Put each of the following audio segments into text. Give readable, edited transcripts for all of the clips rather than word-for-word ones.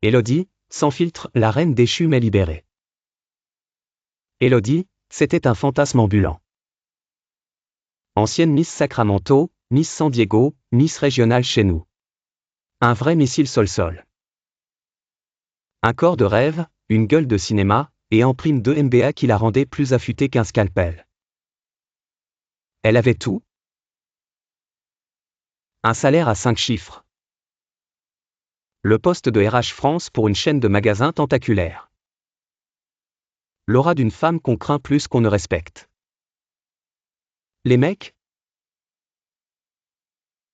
Élodie, sans filtre, la reine déchue mais libérée. Élodie, c'était un fantasme ambulant. Ancienne Miss Sacramento, Miss San Diego, Miss régionale chez nous. Un vrai missile sol-sol. Un corps de rêve, une gueule de cinéma, et en prime 2 MBA qui la rendaient plus affûtée qu'un scalpel. Elle avait tout. Un salaire à 5 chiffres. Le poste de RH France pour une chaîne de magasins tentaculaire. L'aura d'une femme qu'on craint plus qu'on ne respecte. Les mecs?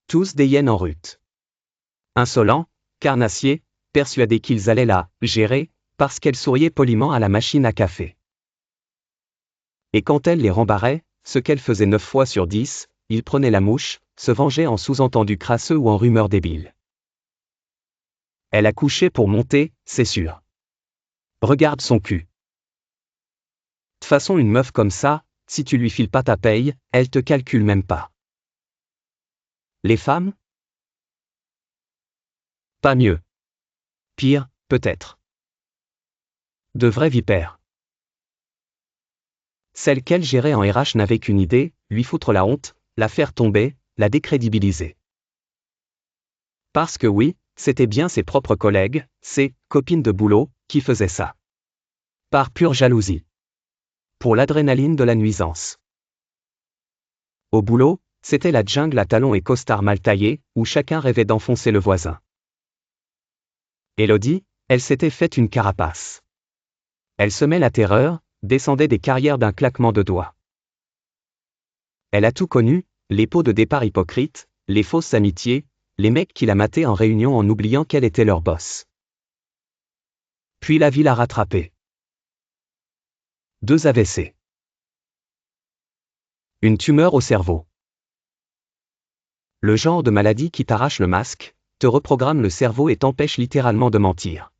Tous des hyènes en rut. Insolents, carnassiers, persuadés qu'ils allaient la gérer, parce qu'elle souriait poliment à la machine à café. Et quand elle les rembarrait, ce qu'elle faisait 9 fois sur 10, ils prenaient la mouche, se vengeaient en sous-entendus crasseux ou en rumeurs débiles. Elle a couché pour monter, c'est sûr. Regarde son cul. De façon une meuf comme ça, si tu lui files pas ta paye, elle te calcule même pas. Les femmes? Pas mieux. Pire, peut-être. De vraies vipères. Celle qu'elle gérait en RH n'avait qu'une idée, lui foutre la honte, la faire tomber, la décrédibiliser. Parce que oui, c'était bien ses propres collègues, ses copines de boulot, qui faisaient ça. Par pure jalousie. Pour l'adrénaline de la nuisance. Au boulot, c'était la jungle à talons et costards mal taillés, où chacun rêvait d'enfoncer le voisin. Élodie, elle s'était faite une carapace. Elle semait la terreur, descendait des carrières d'un claquement de doigts. Elle a tout connu, les pots de départ hypocrites, les fausses amitiés, les mecs qui la mataient en réunion en oubliant qu'elle était leur boss. Puis la vie l'a rattrapée. 2 AVC. Une tumeur au cerveau. Le genre de maladie qui t'arrache le masque, te reprogramme le cerveau et t'empêche littéralement de mentir.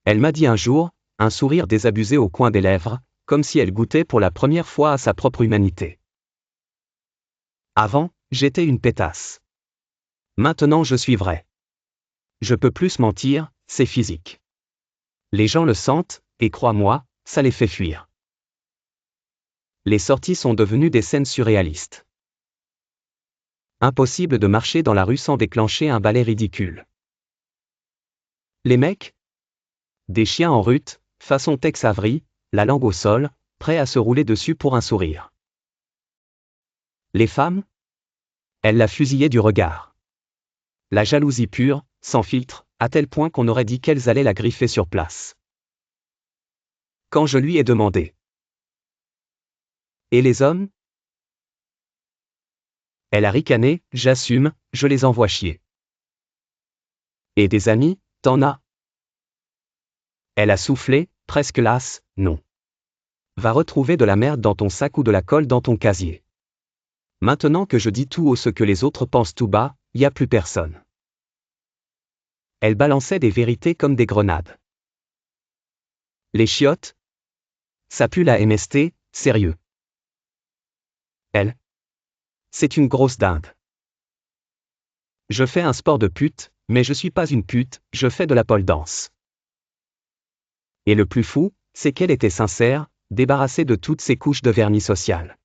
Elle m'a dit un jour, un sourire désabusé au coin des lèvres, comme si elle goûtait pour la première fois à sa propre humanité. Avant, j'étais une pétasse. Maintenant je suis vrai. Je peux plus mentir, c'est physique. Les gens le sentent, et crois-moi, ça les fait fuir. Les sorties sont devenues des scènes surréalistes. Impossible de marcher dans la rue sans déclencher un balai ridicule. Les mecs? Des chiens en rut, façon Tex Avery, la langue au sol, prêts à se rouler dessus pour un sourire. Les femmes? Elle la fusillait du regard. La jalousie pure, sans filtre, à tel point qu'on aurait dit qu'elles allaient la griffer sur place. Quand je lui ai demandé. Et les hommes? Elle a ricané, j'assume, je les envoie chier. Et des amis, t'en as? Elle a soufflé, presque lasse, non. Va retrouver de la merde dans ton sac ou de la colle dans ton casier. Maintenant que je dis tout haut ce que les autres pensent tout bas, y a plus personne. Elle balançait des vérités comme des grenades. Les chiottes? Ça pue la MST, sérieux. Elle? C'est une grosse dinde. Je fais un sport de pute, mais je suis pas une pute, je fais de la pole dance. Et le plus fou, c'est qu'elle était sincère, débarrassée de toutes ces couches de vernis social.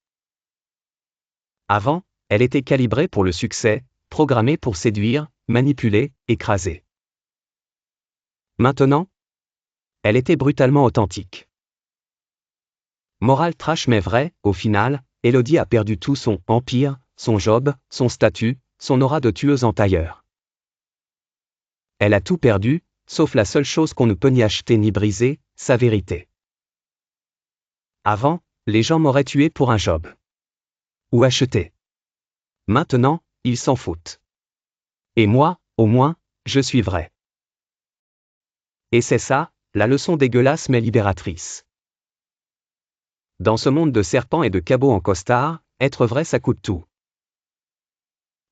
Avant, elle était calibrée pour le succès, programmée pour séduire, manipuler, écraser. Maintenant, elle était brutalement authentique. Morale trash mais vrai, au final, Élodie a perdu tout son empire, son job, son statut, son aura de tueuse en tailleur. Elle a tout perdu, sauf la seule chose qu'on ne peut ni acheter ni briser, sa vérité. Avant, les gens m'auraient tué pour un job. Ou acheté. Maintenant, ils s'en foutent. Et moi, au moins, je suis vrai. Et c'est ça, la leçon dégueulasse mais libératrice. Dans ce monde de serpents et de cabots en costard, être vrai ça coûte tout.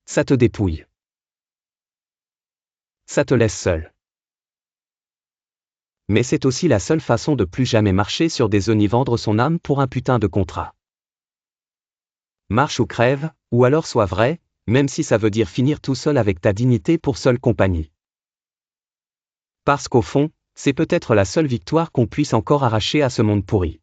Ça te dépouille. Ça te laisse seul. Mais c'est aussi la seule façon de plus jamais marcher sur des œufs ni vendre son âme pour un putain de contrat. Marche ou crève, ou alors sois vrai, même si ça veut dire finir tout seul avec ta dignité pour seule compagnie. Parce qu'au fond, c'est peut-être la seule victoire qu'on puisse encore arracher à ce monde pourri.